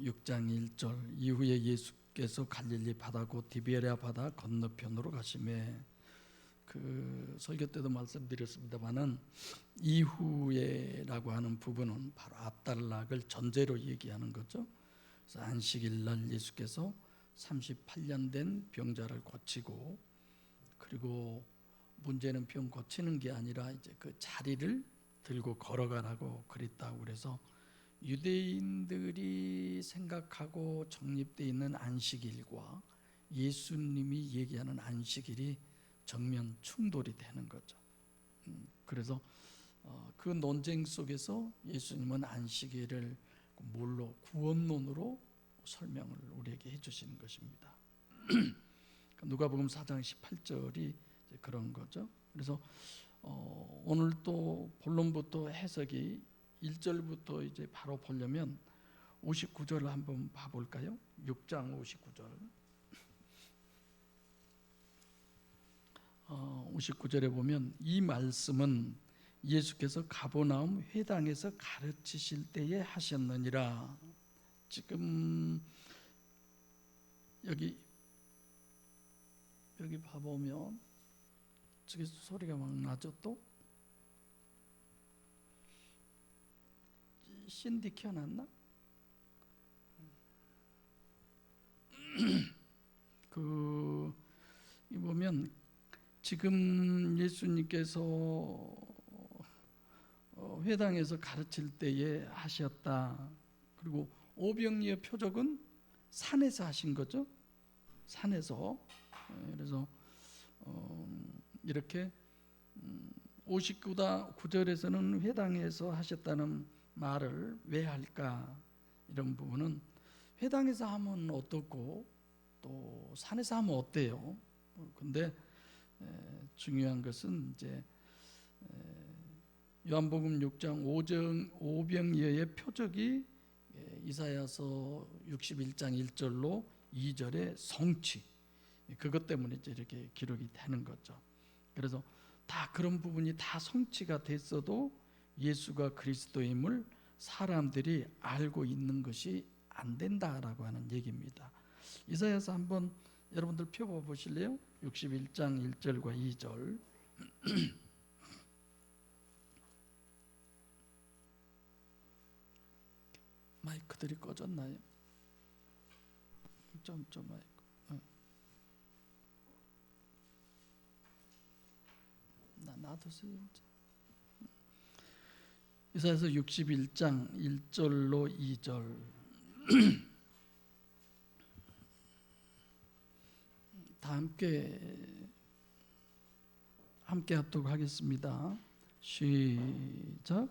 6장 1절 이후에 예수께서 갈릴리 바다 곧 디베랴 바다 건너편으로 가시매, 그 설교 때도 말씀드렸습니다마는 이후에라고 하는 부분은 바로 앞달락을 전제로 얘기하는 거죠. 그래서 안식일 날 예수께서 38년 된 병자를 고치고, 그리고 문제는 병 고치는 게 아니라 이제 그 자리를 들고 걸어가라고 그랬다고. 그래서 유대인들이 생각하고 정립되어 있는 안식일과 예수님이 얘기하는 안식일이 정면 충돌이 되는 거죠. 그래서 그 논쟁 속에서 예수님은 안식일을 뭘로, 구원론으로 설명을 우리에게 해주시는 것입니다. 누가복음 4장 18절이 그런 거죠. 그래서 오늘 또 본론부터 해석이 1절부터 이제 바로 보려면 59절을 한번 봐볼까요? 6장 59절. 59절에 보면 이 말씀은 예수께서 가버나움 회당에서 가르치실 때에 하셨느니라. 지금 여기 봐보면 저기 소리가 막 나죠. 또 신디 켜놨나? 이 보면 지금 예수님께서 회당에서 가르칠 때에 하셨다. 그리고 오병이의 표적은 산에서 하신 거죠. 산에서. 그래서 이렇게 59절에서는 회당에서 하셨다는 말을 왜 할까? 이런 부분은 회당에서 하면 어떻고 또 산에서 하면 어때요? 근데 중요한 것은 이제 요한복음 6장 오병이어의 표적이 이사야서 61장 1절로 2절의 성취, 그것 때문에 이제 이렇게 기록이 되는 거죠. 그래서 다 그런 부분이 다 성취가 됐어도 예수가 그리스도임을 사람들이 알고 있는 것이 안 된다라고 하는 얘기입니다. 이사야서 한번 여러분들 펴봐 보실래요? 61장 1절과 2절. 마이크들이 꺼졌나요? 좀 마이크. 놔두세요. 이사야서 61장 1절로 2절. 다 함께 하도록 하겠습니다. 시작.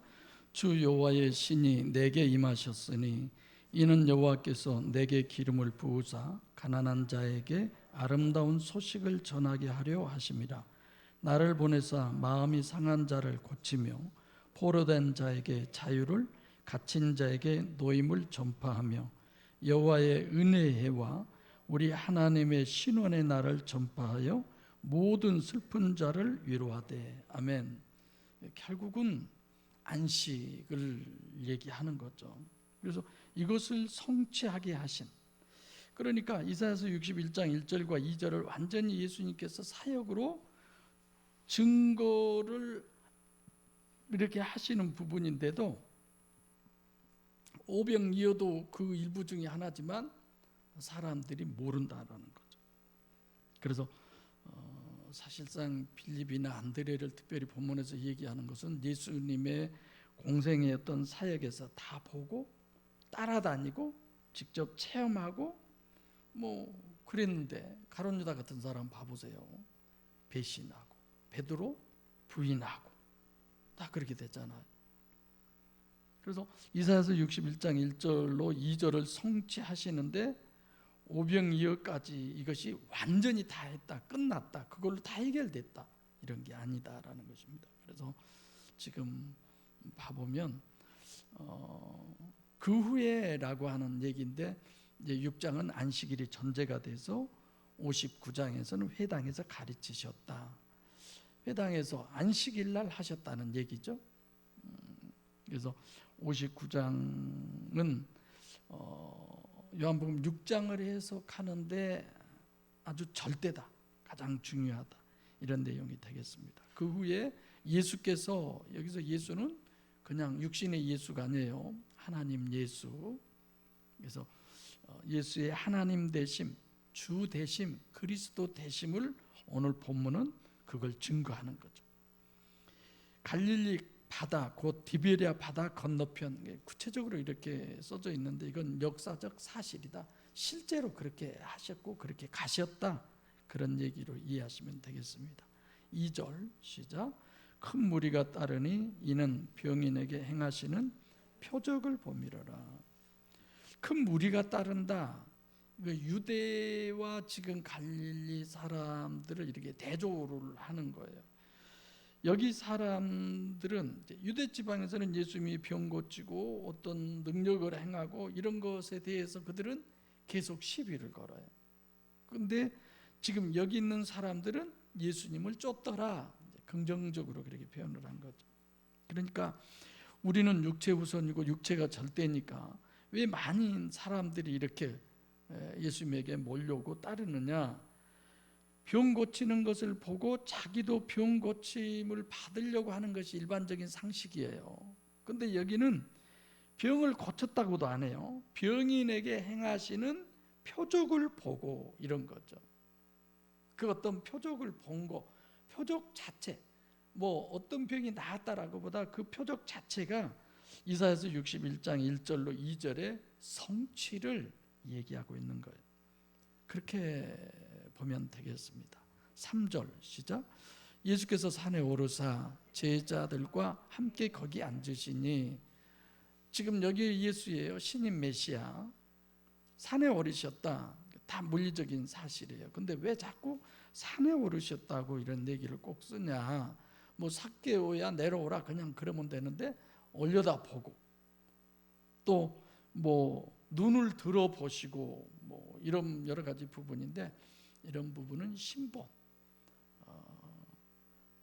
주 여호와의 신이 내게 임하셨으니 이는 여호와께서 내게 기름을 부으사 가난한 자에게 아름다운 소식을 전하게 하려 하심이라. 나를 보내사 마음이 상한 자를 고치며 포로된 자에게 자유를, 갇힌 자에게 노임을 전파하며 여호와의 은혜의 해와 우리 하나님의 신원의 날을 전파하여 모든 슬픈 자를 위로하되. 아멘. 결국은 안식을 얘기하는 거죠. 그래서 이것을 성취하게 하신, 그러니까 이사야서 61장 1절과 2절을 완전히 예수님께서 사역으로 증거를 이렇게 하시는 부분인데도 오병이어도 그 일부 중에 하나지만 사람들이 모른다라는 거죠. 그래서 사실상 빌립이나 안드레를 특별히 본문에서 얘기하는 것은 예수님의 공생의 어떤 사역에서 다 보고 따라다니고 직접 체험하고 뭐 그랬는데, 가룟 유다 같은 사람 봐보세요. 배신하고 베드로 부인하고 다 그렇게 됐잖아요. 그래서 이사야서 61장 1절로 2절을 성취하시는데 오병이어까지 이것이 완전히 다 했다, 끝났다, 그걸로 다 해결됐다, 이런 게 아니다라는 것입니다. 그래서 지금 봐보면 그 후에라고 하는 얘기인데, 이제 6장은 안식일이 전제가 돼서 59장에서는 회당에서 가르치셨다. 회당에서 안식일 날 하셨다는 얘기죠. 그래서 59장은 요한복음 6장을 해석하는데 아주 절대다, 가장 중요하다, 이런 내용이 되겠습니다. 그 후에 예수께서, 여기서 예수는 그냥 육신의 예수가 아니에요. 하나님 예수. 그래서 예수의 하나님 되심, 주 되심, 그리스도 되심을 오늘 본문은 그걸 증거하는 거죠. 갈릴리 바다, 곧 디베랴 바다 건너편, 구체적으로 이렇게 써져 있는데 이건 역사적 사실이다. 실제로 그렇게 하셨고 그렇게 가셨다, 그런 얘기로 이해하시면 되겠습니다. 2절 시작. 큰 무리가 따르니 이는 병인에게 행하시는 표적을 보미러라. 큰 무리가 따른다. 유대와 지금 갈릴리 사람들을 이렇게 대조를 하는 거예요. 여기 사람들은 유대 지방에서는 예수님이 병 고치고 어떤 능력을 행하고 이런 것에 대해서 그들은 계속 시비를 걸어요. 그런데 지금 여기 있는 사람들은 예수님을 쫓더라, 긍정적으로 그렇게 표현을 한 거죠. 그러니까 우리는 육체 우선이고 육체가 절대니까 왜 많은 사람들이 이렇게 예수님에게 몰려오고 따르느냐? 병 고치는 것을 보고 자기도 병 고침을 받으려고 하는 것이 일반적인 상식이에요. 그런데 여기는 병을 고쳤다고도 안 해요. 병인에게 행하시는 표적을 보고 이런 거죠. 그 어떤 표적을 본 거, 표적 자체, 뭐 어떤 병이 나았다라고 보다 그 표적 자체가 이사야서 61장 1절로 2절의 성취를 얘기하고 있는 거예요. 그렇게 보면 되겠습니다. 3절 시작. 예수께서 산에 오르사 제자들과 함께 거기 앉으시니, 지금 여기 예수예요. 신인 메시아. 산에 오르셨다. 다 물리적인 사실이에요. 근데 왜 자꾸 산에 오르셨다고 이런 얘기를 꼭 쓰냐? 뭐 삭개오야 내려오라 그냥 그러면 되는데 올려다 보고, 또 뭐 눈을 들어 보시고 뭐 이런 여러 가지 부분인데, 이런 부분은 신본,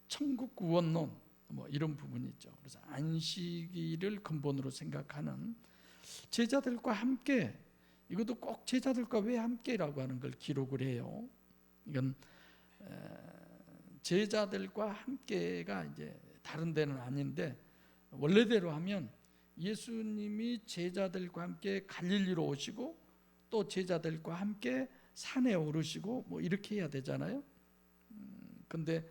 천국 구원론 뭐 이런 부분이 있죠. 그래서 안식일을 근본으로 생각하는 제자들과 함께, 이것도 꼭 제자들과 왜 함께라고 하는 걸 기록을 해요. 이건 제자들과 함께가 이제 다른 데는 아닌데, 원래대로 하면 예수님이 제자들과 함께 갈릴리로 오시고 또 제자들과 함께 산에 오르시고 뭐 이렇게 해야 되잖아요. 근데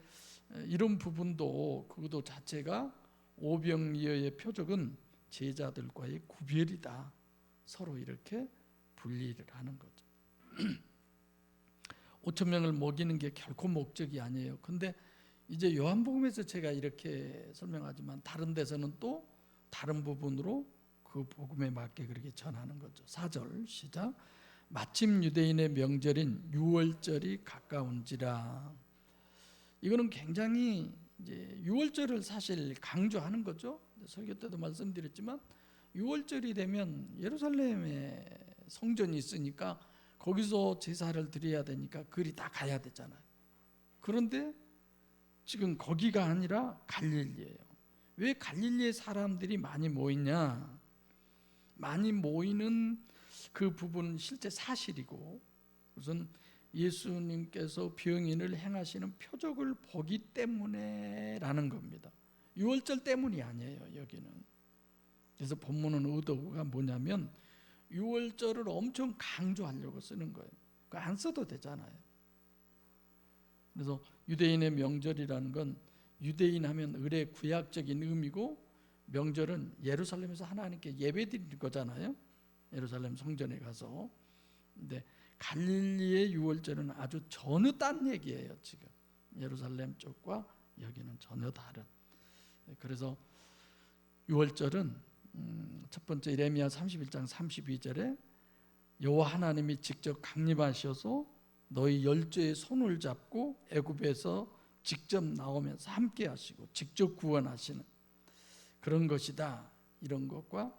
이런 부분도 그것도 자체가 오병이어의 표적은 제자들과의 구별이다. 서로 이렇게 분리를 하는 거죠. 5천 명을 먹이는 게 결코 목적이 아니에요. 근데 이제 요한복음에서 제가 이렇게 설명하지만 다른 데서는 또 다른 부분으로 그 복음에 맞게 그렇게 전하는 거죠. 4절 시작. 마침 유대인의 명절인 유월절이 가까운지라. 이거는 굉장히 이제 유월절을 사실 강조하는 거죠. 설교 때도 말씀드렸지만 유월절이 되면 예루살렘에 성전이 있으니까 거기서 제사를 드려야 되니까 그리 다 가야 되잖아요. 그런데 지금 거기가 아니라 갈릴리예요. 왜 갈릴리에 사람들이 많이 모이냐? 많이 모이는 그 부분은 실제 사실이고, 우선 예수님께서 병인을 행하시는 표적을 보기 때문에라는 겁니다. 유월절 때문이 아니에요, 여기는. 그래서 본문은 의도가 뭐냐면 유월절을 엄청 강조하려고 쓰는 거예요. 안 써도 되잖아요. 그래서 유대인의 명절이라는 건 유대인 하면 의례 구약적인 의미고, 명절은 예루살렘에서 하나님께 예배드리는 거잖아요. 예루살렘 성전에 가서. 근데 갈릴리의 유월절은 아주 전혀 딴 얘기예요. 지금 예루살렘 쪽과 여기는 전혀 다른. 그래서 유월절은 첫 번째 예레미야 31장 32절에 여호와 하나님이 직접 강림하셔서 너희 열조의 손을 잡고 애굽에서 직접 나오면서 함께 하시고 직접 구원하시는 그런 것이다, 이런 것과,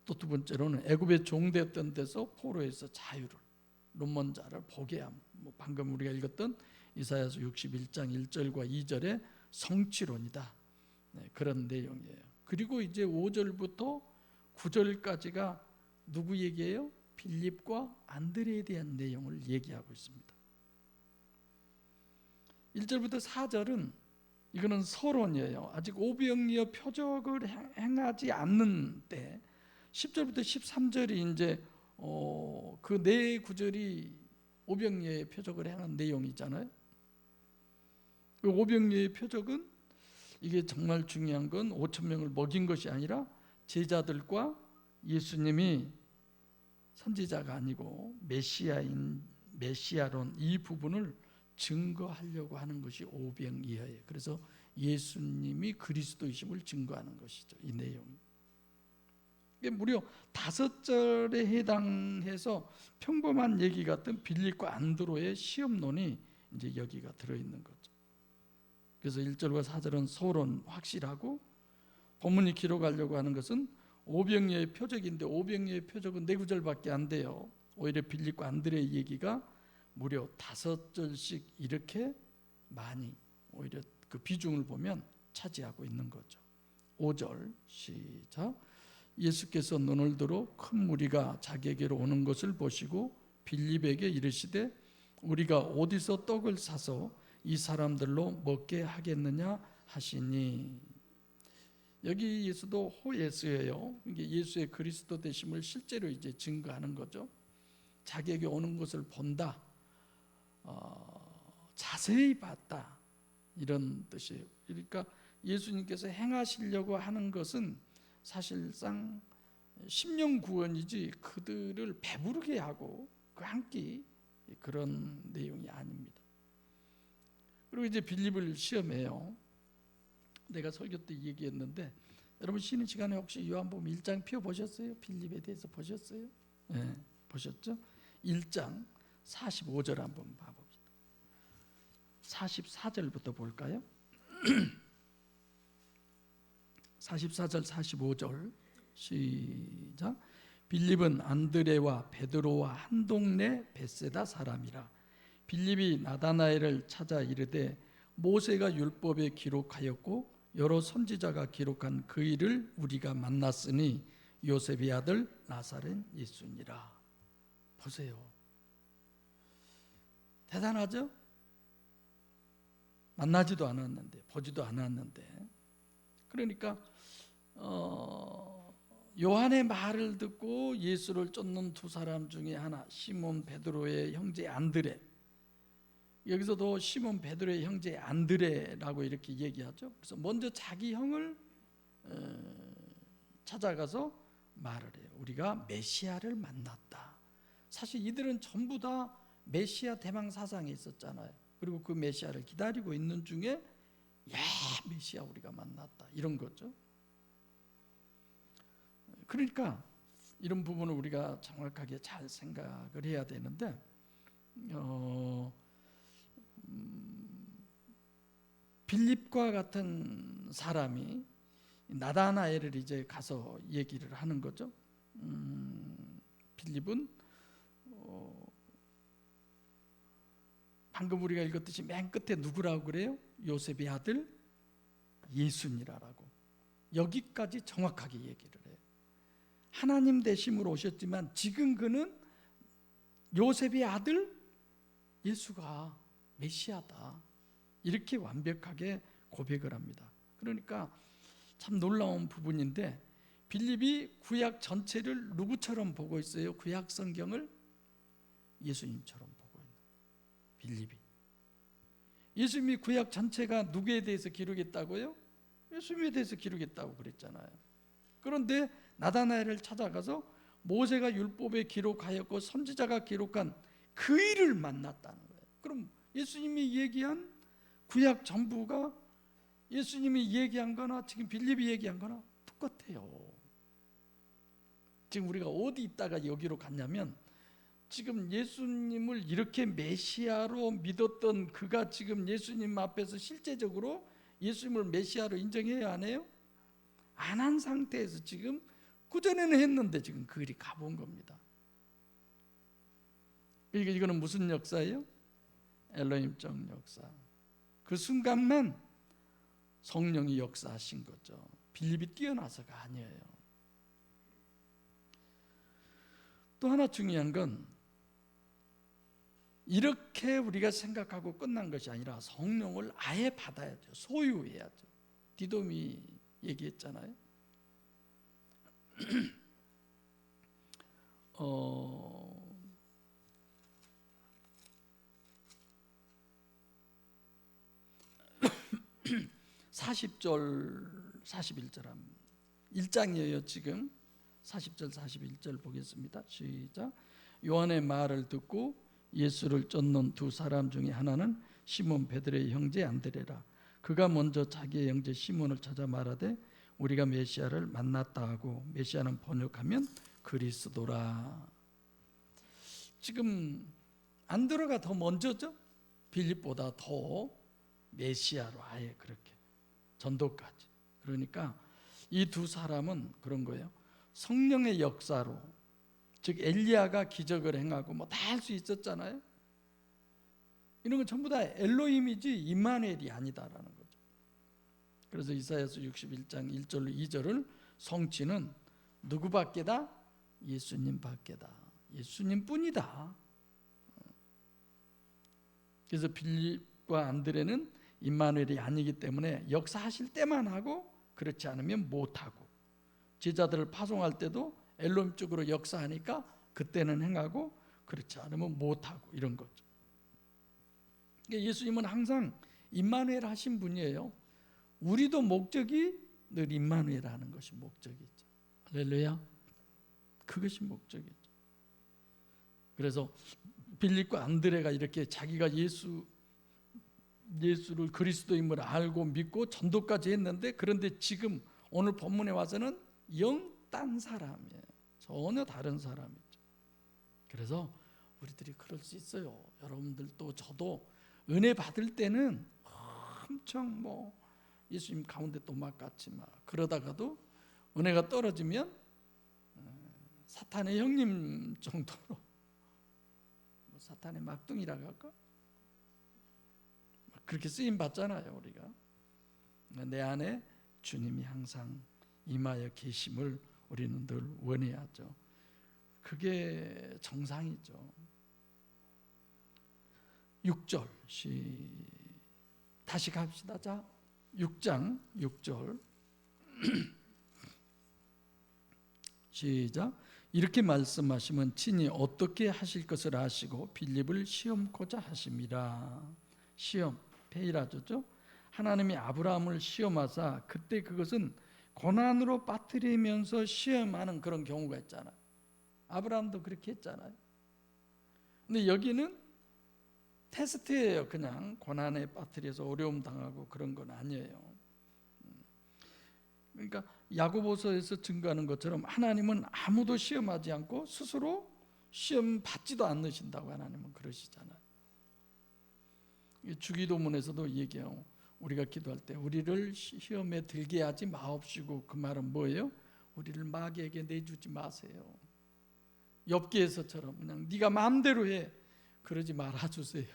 또 두 번째로는 애굽의 종되었던 데서 포로에서 자유를, 롯몬자를 보게 함. 뭐 방금 우리가 읽었던 이사야서 61장 1절과 2절의 성취론이다. 네, 그런 내용이에요. 그리고 이제 5절부터 9절까지가 누구 얘기예요? 빌립과 안드레에 대한 내용을 얘기하고 있습니다. 1절부터 4절은 이거는 서론이에요. 아직 오병이어 표적을 행하지 않는 때 10절부터 13절이 이제 그 네 구절이 오병이어의 표적을 행한 내용이잖아요. 그 오병이어의 표적은 이게 정말 중요한 건 5천 명을 먹인 것이 아니라 제자들과 예수님이 선지자가 아니고 메시아론 이 부분을 증거하려고 하는 것이 오병이어예요. 그래서 예수님이 그리스도이심을 증거하는 것이죠. 이 내용이. 이게 무려 5절에 해당해서 평범한 얘기 같은 빌립과 안드로의 시험론이 이제 여기가 들어있는 거죠. 그래서 1절과 4절은 서론 확실하고 본문이 기록하려고 하는 것은 오병이어의 표적인데 오병이어의 표적은 4구절밖에 안 돼요. 오히려 빌립과 안드레의 얘기가 무려 5절씩 이렇게 많이 오히려 그 비중을 보면 차지하고 있는 거죠. 5절 시작. 예수께서 눈을 들어 큰 무리가 자기에게로 오는 것을 보시고 빌립에게 이르시되 우리가 어디서 떡을 사서 이 사람들로 먹게 하겠느냐 하시니. 여기 예수도 호예수예요. 이게 예수의 그리스도 되심을 실제로 이제 증거하는 거죠. 자기에게 오는 것을 본다, 자세히 봤다, 이런 뜻이에요. 그러니까 예수님께서 행하시려고 하는 것은 사실상 심령 구원이지 그들을 배부르게 하고 그 한 끼 그런 내용이 아닙니다. 그리고 이제 빌립을 시험해요. 내가 설교 때 얘기했는데 여러분 쉬는 시간에 혹시 요한복음 1장 펴보셨어요? 빌립에 대해서 보셨어요? 네, 보셨죠? 1장 45절 한번 봐봅시다. 44절부터 볼까요? 44절 45절 시작. 빌립은 안드레와 베드로와 한 동네 벳세다 사람이라. 빌립이 나다나엘을 찾아 이르되 모세가 율법에 기록하였고 여러 선지자가 기록한 그 일을 우리가 만났으니 요셉의 아들 나사렛 예수니라. 보세요. 대단하죠? 만나지도 않았는데, 보지도 않았는데. 그러니까 요한의 말을 듣고 예수를 쫓는 두 사람 중에 하나, 시몬 베드로의 형제 안드레. 여기서도 시몬 베드로의 형제 안드레라고 이렇게 얘기하죠. 그래서 먼저 자기 형을 찾아가서 말을 해요. 우리가 메시아를 만났다. 사실 이들은 전부 다 메시아 대망 사상에 있었잖아요. 그리고 그 메시아를 기다리고 있는 중에 야, 메시아 우리가 만났다, 이런 거죠. 그러니까 이런 부분을 우리가 정확하게 잘 생각을 해야 되는데 빌립과 같은 사람이 나다나엘을 이제 가서 얘기를 하는 거죠. 빌립은 방금 우리가 읽었듯이 맨 끝에 누구라고 그래요? 요셉의 아들 예수니라라고. 여기까지 정확하게 얘기를 해요. 하나님 되심으로 오셨지만 지금 그는 요셉의 아들 예수가 메시아다, 이렇게 완벽하게 고백을 합니다. 그러니까 참 놀라운 부분인데 빌립이 구약 전체를 누구처럼 보고 있어요? 구약 성경을 예수님처럼 보고 있는 빌립이. 예수님이 구약 전체가 누구에 대해서 기록했다고요? 예수님에 대해서 기록했다고 그랬잖아요. 그런데 나다나엘을 찾아가서 모세가 율법에 기록하였고 선지자가 기록한 그 일을 만났다는 거예요. 그럼 예수님이 얘기한 구약 전부가 예수님이 얘기한 거나 지금 빌립이 얘기한 거나 똑같아요. 지금 우리가 어디 있다가 여기로 갔냐면 지금 예수님을 이렇게 메시아로 믿었던 그가 지금 예수님 앞에서 실제적으로 예수님을 메시아로 인정해야 안 해요? 안 한 상태에서 지금 그전에는 했는데 지금 그 일이 가본 겁니다. 이거는 무슨 역사예요? 엘로힘적 역사. 그 순간만 성령이 역사하신 거죠. 빌립이 뛰어나서가 아니에요. 또 하나 중요한 건 이렇게 우리가 생각하고 끝난 것이 아니라 성령을 아예 받아야죠. 소유해야죠. 디돔이 얘기했잖아요. 40절 41절 하면 1장이에요. 지금 40절 41절 보겠습니다. 시작. 요한의 말을 듣고 예수를 쫓는 두 사람 중에 하나는 시몬 베드로의 형제 안드레라. 그가 먼저 자기의 형제 시몬을 찾아 말하되 우리가 메시아를 만났다 하고, 메시아는 번역하면 그리스도라. 지금 안드레가 더 먼저죠. 빌립보다 더 메시아로 아예 그렇게 전도까지. 그러니까 이 두 사람은 그런 거예요. 성령의 역사로, 즉 엘리야가 기적을 행하고 뭐 다 할 수 있었잖아요. 이런 건 전부 다 엘로힘이지 임마누엘이 아니다라는 거죠. 그래서 이사야서 61장 1절로 2절을 성취는 누구밖에다? 예수님 밖에다. 예수님 뿐이다. 그래서 빌립과 안드레는 임마누엘이 아니기 때문에 역사하실 때만 하고 그렇지 않으면 못하고, 제자들을 파송할 때도 엘로힘 쪽으로 역사하니까 그때는 행하고 그렇지 않으면 못하고 이런 거죠. 그러니까 예수님은 항상 임마누엘 하신 분이에요. 우리도 목적이 늘 임마누엘 하는 것이 목적이죠. 할렐루야. 그것이 목적이죠. 그래서 빌립과 안드레가 이렇게 자기가 예수를 그리스도임을 알고 믿고 전도까지 했는데, 그런데 지금 오늘 본문에 와서는 영 딴 사람이에요. 전혀 다른 사람이죠. 그래서 우리들이 그럴 수 있어요. 여러분들도 저도 은혜 받을 때는 엄청 뭐 예수님 가운데 또 막 같이 막 그러다가도 은혜가 떨어지면 사탄의 형님 정도로, 사탄의 막둥이라고 할까? 그렇게 쓰임 받잖아요. 우리가 내 안에 주님이 항상 임하여 계심을 우리는 늘 원해야죠. 그게 정상이죠. 6절 다시 갑시다. 자, 6장 6절 시작. 이렇게 말씀하시면 친히 어떻게 하실 것을 아시고 빌립을 시험코자 하심이라. 시험, 페이라조죠. 하나님이 아브라함을 시험하사 그때 그것은 고난으로 빠뜨리면서 시험하는 그런 경우가 있잖아요. 아브라함도 그렇게 했잖아요. 근데 여기는 테스트예요. 그냥 고난에 빠뜨려서 어려움 당하고 그런 건 아니에요. 그러니까 야고보서에서 증거하는 것처럼 하나님은 아무도 시험하지 않고 스스로 시험 받지도 않으신다고 하나님은 그러시잖아요. 주기도문에서도 얘기해요. 우리가 기도할 때 우리를 시험에 들게 하지 마옵시고, 그 말은 뭐예요? 우리를 마귀에게 내주지 마세요. 욥기에서처럼 그냥 네가 마음대로 해, 그러지 말아주세요,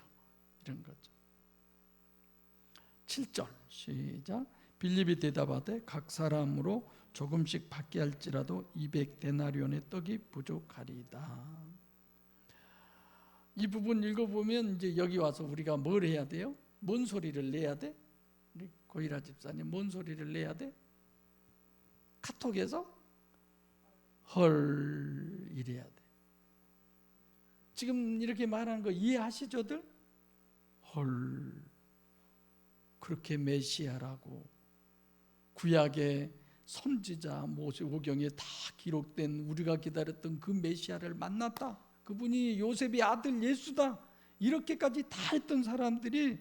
이런 거죠. 7절 시작. 빌립이 대답하되 각 사람으로 조금씩 받게 할지라도 200데나리온의 떡이 부족하리이다. 이 부분 읽어보면 이제 여기 와서 우리가 뭘 해야 돼요? 뭔 소리를 내야 돼? 우리 고이라 집사님 뭔 소리를 내야 돼? 카톡에서 헐 이래야 돼. 지금 이렇게 말하는 거 이해하시죠들? 헐, 그렇게 메시아라고 구약의 선지자 모세오경에 다 기록된 우리가 기다렸던 그 메시아를 만났다. 그분이 요셉의 아들 예수다. 이렇게까지 다 했던 사람들이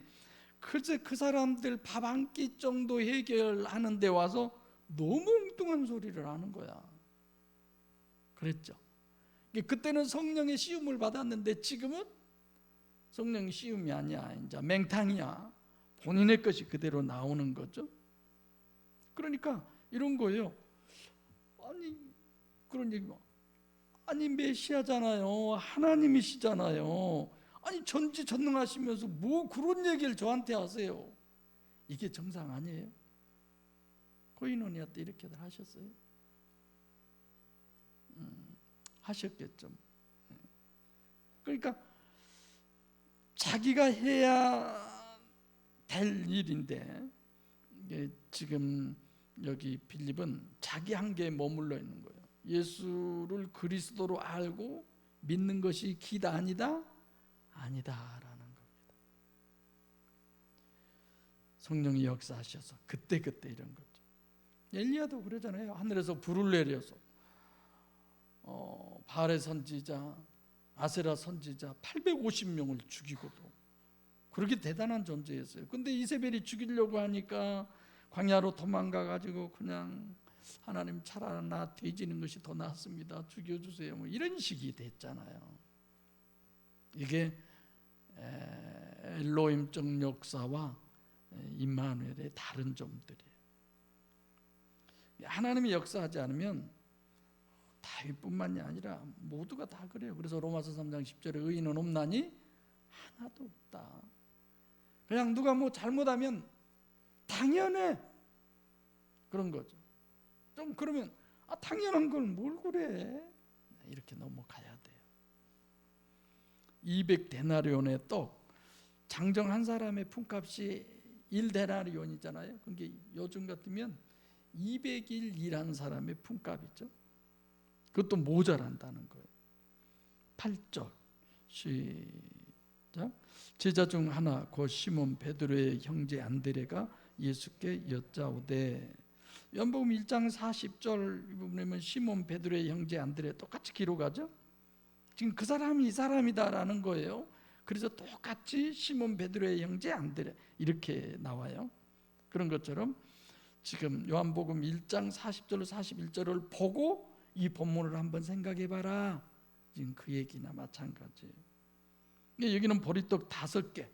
글쎄 그 사람들 밥 한 끼 정도 해결하는 데 와서 너무 엉뚱한 소리를 하는 거야. 그랬죠. 그때는 성령의 시움을 받았는데 지금은 성령의 시움이 아니야. 이제 맹탕이야. 본인의 것이 그대로 나오는 거죠. 그러니까 이런 거예요. 아니 그런 얘기, 아니 메시아잖아요. 하나님이시잖아요. 아니 전지전능하시면서 뭐 그런 얘기를 저한테 하세요. 이게 정상 아니에요? 코이노니아 때 이렇게들 하셨어요? 하셨겠죠. 그러니까 자기가 해야 될 일인데 지금 여기 빌립은 자기 한계에 머물러 있는 거예요. 예수를 그리스도로 알고 믿는 것이 기다 아니다? 아니다라는 겁니다. 성령이 역사하셔서 그때그때 이런 거죠. 엘리야도 그러잖아요. 하늘에서 불을 내려서 바알의 선지자, 아세라 선지자 850명을 죽이고도 그렇게 대단한 존재였어요. 근데 이세벨이 죽이려고 하니까 광야로 도망가 가지고 그냥 하나님 차라리 나 돼지는 것이 더 낫습니다. 죽여주세요. 뭐 이런 식이 됐잖아요. 이게 엘로힘적 역사와 임마누엘의 다른 점들이에요. 하나님이 역사하지 않으면 다윗뿐만이 아니라 모두가 다 그래요. 그래서 로마서 3장 10절에 의인은 없나니 하나도 없다. 그냥 누가 뭐 잘못하면 당연해 그런 거죠. 좀 그러면 당연한 걸 뭘 그래 이렇게 넘어가야 돼요. 200데나리온의 떡, 장정 한 사람의 품값이 1데나리온이잖아요. 그게 요즘 같으면 200일 일한 사람의 품값이죠. 그것도 모자란다는 거예요. 8절 시작. 제자 중 하나 곧 시몬 베드로의 형제 안드레가 예수께 여짜오되, 요한복음 1장 40절 부분에 보면 시몬 베드로의 형제 안드레 똑같이 기록하죠. 지금 그 사람이 이 사람이다라는 거예요. 그래서 똑같이 시몬 베드로의 형제 안드레 이렇게 나와요. 그런 것처럼 지금 요한복음 1장 40절로 41절을 보고 이 본문을 한번 생각해 봐라. 지금 그 얘기나 마찬가지예요. 여기는 보리떡 5개,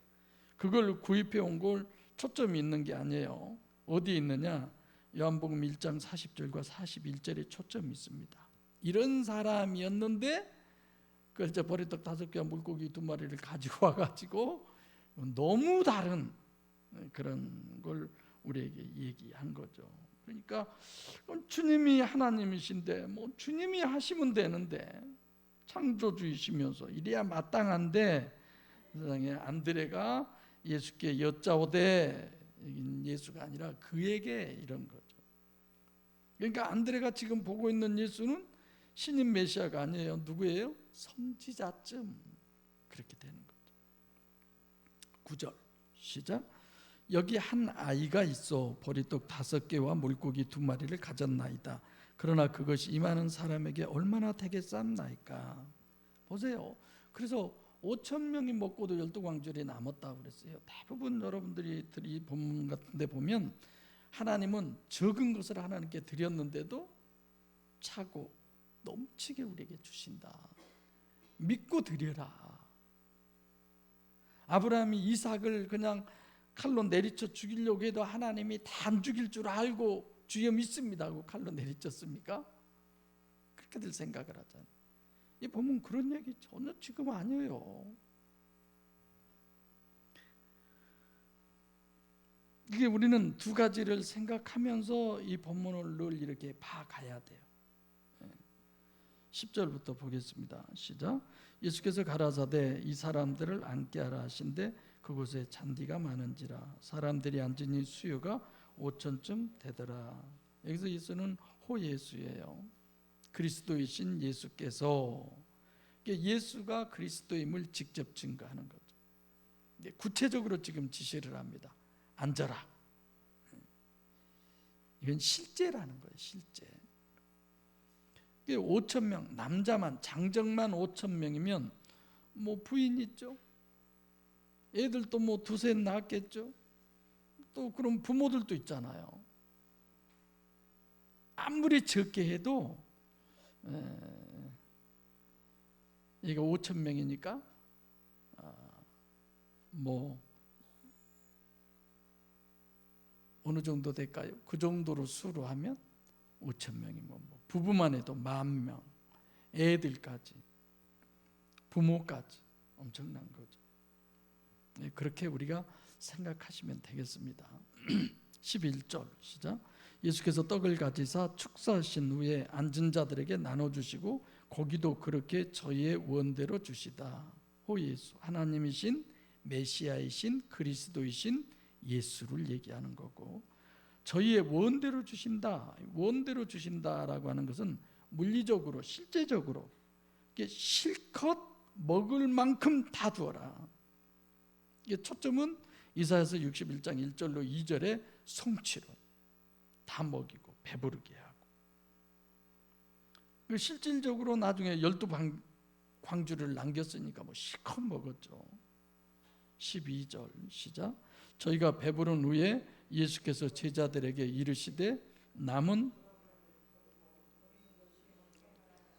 그걸 구입해 온 걸 초점이 있는 게 아니에요. 어디 있느냐? 요한복음 1장 40절과 41절에 초점이 있습니다. 이런 사람이었는데 그 보리떡 5개와 물고기 2마리를 가지고 와가지고 너무 다른 그런 걸 우리에게 얘기한 거죠. 그러니까 주님이 하나님이신데 뭐 주님이 하시면 되는데, 창조주이시면서 이래야 마땅한데 세상에 안드레가 예수께 여짜오되, 예수가 아니라 그에게 이런 거죠. 그러니까 안드레가 지금 보고 있는 예수는 신인 메시아가 아니에요. 누구예요? 선지자쯤 그렇게 되는 거죠. 9절 시작. 여기 한 아이가 있어 보리떡 5개와 물고기 2마리를 가졌나이다. 그러나 그것이 이 많은 사람에게 얼마나 되겠삼나이까. 보세요. 그래서 5,000명이 먹고도 12광줄이 남았다고 그랬어요. 대부분 여러분들이 이 본문 같은 데 보면 하나님은 적은 것을 하나님께 드렸는데도 차고 넘치게 우리에게 주신다. 믿고 드려라. 아브라함이 이삭을 그냥 칼로 내리쳐 죽이려고 해도 하나님이 다 안 죽일 줄 알고 주여 믿습니다 하고 칼로 내리쳤습니까? 그렇게들 생각을 하잖아요. 이 보면 그런 얘기 전혀 지금 아니에요. 이게 우리는 두 가지를 생각하면서 이 본문을 늘 이렇게 봐가야 돼요. 10절부터 보겠습니다. 시작. 예수께서 가라사대 이 사람들을 앉게 하라 하신데 그곳에 잔디가 많은지라 사람들이 앉으니 수요가 5,000쯤 되더라. 여기서 예수는 호예수예요. 그리스도이신 예수께서, 예수가 그리스도임을 직접 증거하는 거죠. 구체적으로 지금 지시를 합니다. 앉아라. 이건 실제라는 거예요. 실제. 5,000명, 남자만 장정만 5,000명이면 뭐 부인 있죠. 애들도 뭐 2셋 낳았겠죠. 또 그럼 부모들도 있잖아요. 아무리 적게 해도 이게 5,000명이니까 뭐 어느 정도 될까요? 그 정도로 수로 하면 5,000명이면 뭐 부부만 해도 10,000명, 애들까지, 부모까지 엄청난 거죠. 그렇게 우리가 생각하시면 되겠습니다. 11절 시작. 예수께서 떡을 가지사 축사하신 후에 앉은 자들에게 나눠주시고 고기도 그렇게 저희의 원대로 주시다. 호 예수, 하나님이신 메시아이신 그리스도이신 예수를 얘기하는 거고, 저희의 원대로 주신다. 원대로 주신다라고 하는 것은 물리적으로, 실제적으로 실컷 먹을 만큼 다 주어라. 이게 초점은 이사야서 61장 1절로 2절의 성취로 다 먹이고 배부르게 하고, 실질적으로 나중에 12 광주를 남겼으니까 뭐 실컷 먹었죠. 12절 시작. 저희가 배부른 후에 예수께서 제자들에게 이르시되 남은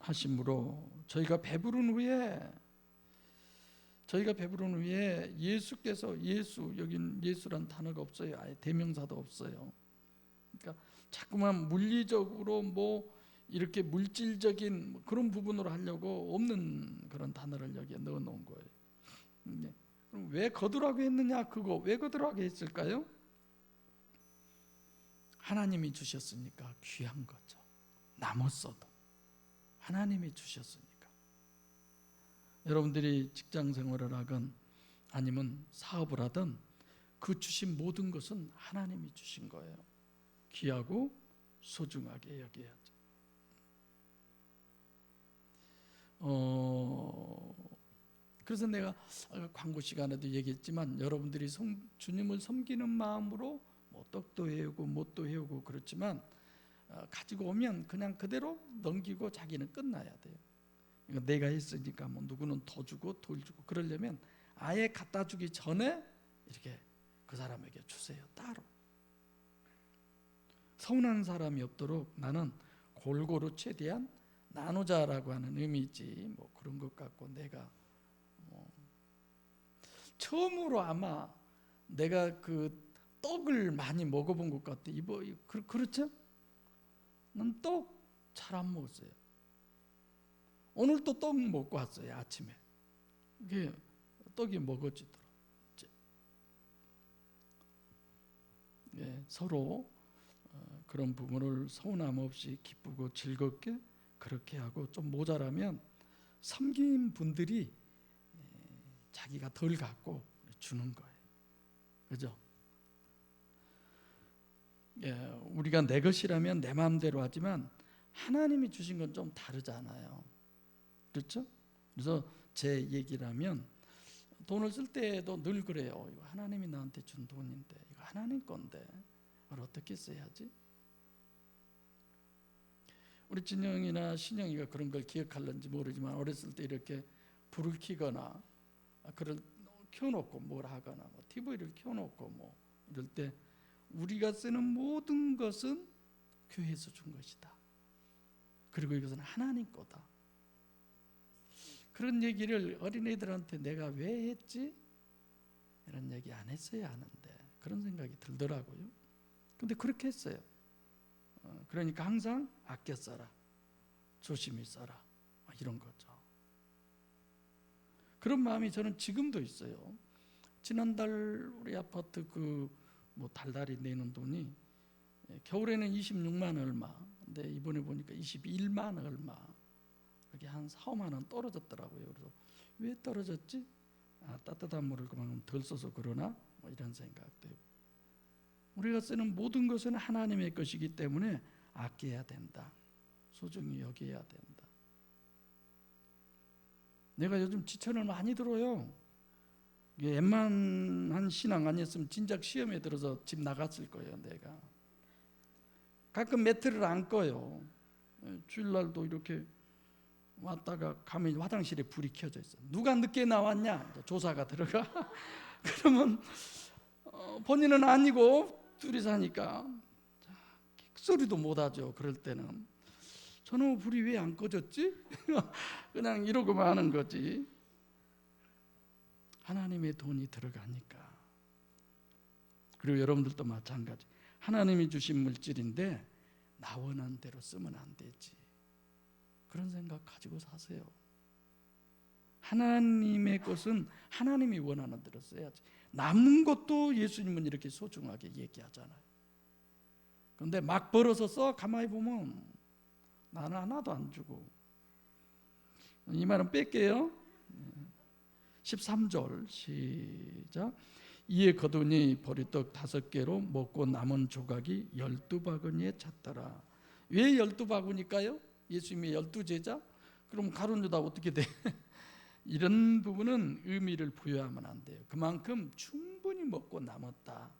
하심으로, 저희가 배부른 후에 예수께서, 예수, 여긴 예수란 단어가 없어요. 아예 대명사도 없어요. 그러니까 자꾸만 물리적으로 뭐 이렇게 물질적인 그런 부분으로 하려고 없는 그런 단어를 여기에 넣어 놓은 거예요. 그럼 왜 거두라고 했느냐? 그거 왜 거두라고 했을까요? 하나님이 주셨으니까 귀한 거죠. 남았어도 하나님이 주셨으니까. 여러분들이 직장 생활을 하건 아니면 사업을 하든 그 주신 모든 것은 하나님이 주신 거예요. 귀하고 소중하게 여겨야죠. 그래서 내가 광고 시간에도 얘기했지만, 여러분들이 주님을 섬기는 마음으로 뭐 떡도 해오고 못도 해오고 그렇지만 가지고 오면 그냥 그대로 넘기고 자기는 끝나야 돼요. 내가 했으니까 뭐 누구는 더 주고 덜 주고 그러려면 아예 갖다 주기 전에 이렇게 그 사람에게 주세요. 따로. 서운한 사람이 없도록 나는 골고루 최대한 나누자라고 하는 의미지, 뭐 그런 것 같고, 내가 처음으로 아마 내가 그 떡을 많이 먹어본 것 같아. 그렇죠? 난 떡 잘 안 먹었어요. 오늘 또 떡 먹고 왔어요. 아침에. 이게 떡이 먹어지더라. 서로 그런 부분을 서운함 없이 기쁘고 즐겁게 그렇게 하고, 좀 모자라면 섬긴 분들이 자기가 덜 갖고 주는 거예요. 그죠? 우리가 내 것이라면 내 마음대로 하지만 하나님이 주신 건 좀 다르잖아요. 그렇죠? 그래서 제 얘기라면 돈을 쓸 때도 늘 그래요. 이거 하나님이 나한테 준 돈인데, 이거 하나님 건데 이걸 어떻게 써야지? 우리 진영이나 신영이가 그런 걸 기억할는지 모르지만, 어렸을 때 이렇게 불을 켜거나 그걸 켜놓고 뭘 하거나 뭐 TV를 켜놓고 뭐 이럴 때 우리가 쓰는 모든 것은 교회에서 준 것이다. 그리고 이것은 하나님 거다. 그런 얘기를 어린애들한테 내가 왜 했지? 이런 얘기 안 했어야 하는데, 그런 생각이 들더라고요. 근데 그렇게 했어요. 그러니까 항상 아껴 써라, 조심히 써라, 이런 거죠. 그런 마음이 저는 지금도 있어요. 지난달 우리 아파트 뭐 달달이 내는 돈이 겨울에는 26만 얼마, 근데 이번에 보니까 21만 얼마, 이렇게 한 4, 5만 원 떨어졌더라고요. 그래서 왜 떨어졌지? 따뜻한 물을 그만큼 덜 써서 그러나? 뭐 이런 생각도 해요. 우리가 쓰는 모든 것은 하나님의 것이기 때문에 아껴야 된다. 소중히 여겨야 된다. 내가 요즘 지천을 많이 들어요. 웬만한 신앙 아니었으면 진작 시험에 들어서 집 나갔을 거예요. 내가 가끔 매트를 안 꺼요. 주일날도 이렇게 왔다가 가면 화장실에 불이 켜져 있어. 누가 늦게 나왔냐? 조사가 들어가. 그러면 본인은 아니고 둘이 사니까 소리도 못 하죠. 그럴 때는 저놈 불이 왜 안 꺼졌지? 그냥 이러고만 하는 거지. 하나님의 돈이 들어가니까. 그리고 여러분들도 마찬가지. 하나님이 주신 물질인데 나 원하는 대로 쓰면 안 되지. 그런 생각 가지고 사세요. 하나님의 것은 하나님이 원하는 대로 써야지. 남는 것도 예수님은 이렇게 소중하게 얘기하잖아요. 그런데 막 벌어서 써. 가만히 보면 나는 하나도 안 주고 이 말은 뺄게요. 13절 시작. 이에 거두니 보리떡 5개로 먹고 남은 조각이 12바구니에 찼더라. 왜 12바구니일까요? 예수님의 12제자? 그럼 가룟 유다 어떻게 돼? 이런 부분은 의미를 부여하면 안 돼요. 그만큼 충분히 먹고 남았다.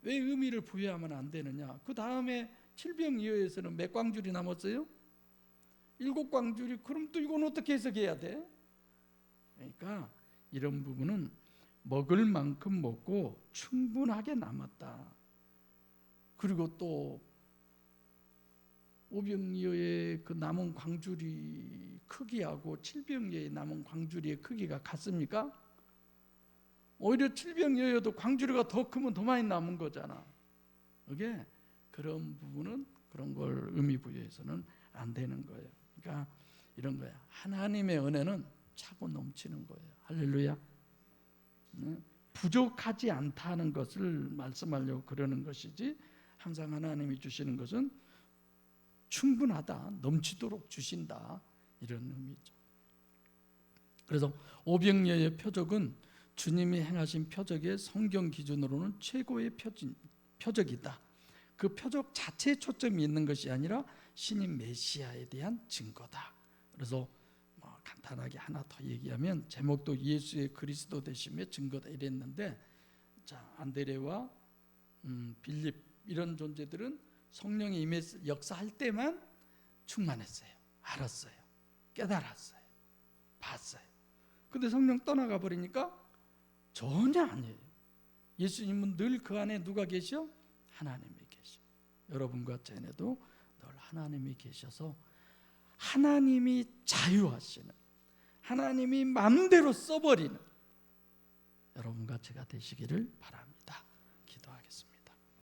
왜 의미를 부여하면 안 되느냐? 그 다음에 칠병이어에서는 몇 광줄이 남았어요? 7광줄이. 그럼 또 이건 어떻게 해석해야 돼? 그러니까 이런 부분은 먹을 만큼 먹고 충분하게 남았다. 그리고 또 오병이어의 그 남은 광주리 크기하고 칠병이어의 남은 광주리의 크기가 같습니까? 오히려 칠병이어도 광주리가 더 크면 더 많이 남은 거잖아. 그게 그런 부분은 그런 걸 의미 부여해서는 안 되는 거예요. 그러니까 이런 거야. 하나님의 은혜는 차고 넘치는 거예요. 할렐루야. 부족하지 않다는 것을 말씀하려고 그러는 것이지, 항상 하나님이 주시는 것은 충분하다, 넘치도록 주신다, 이런 의미죠. 그래서 오병이어의 표적은 주님이 행하신 표적의 성경 기준으로는 최고의 표적이다. 그 표적 자체에 초점이 있는 것이 아니라 신인 메시아에 대한 증거다. 그래서 간단하게 하나 더 얘기하면, 제목도 예수의 그리스도 되심의 증거다 이랬는데, 자, 안드레와 빌립 이런 존재들은 성령이 임해서 역사할 때만 충만했어요. 알았어요. 깨달았어요. 봤어요. 근데 성령 떠나가 버리니까 전혀 아니에요. 예수님은 늘 그 안에 누가 계셔? 하나님이 계셔. 여러분과 쟤네도 늘 하나님이 계셔서 하나님이 자유하시는, 하나님이 마음대로 써버리는 여러분과 제가 되시기를 바랍니다.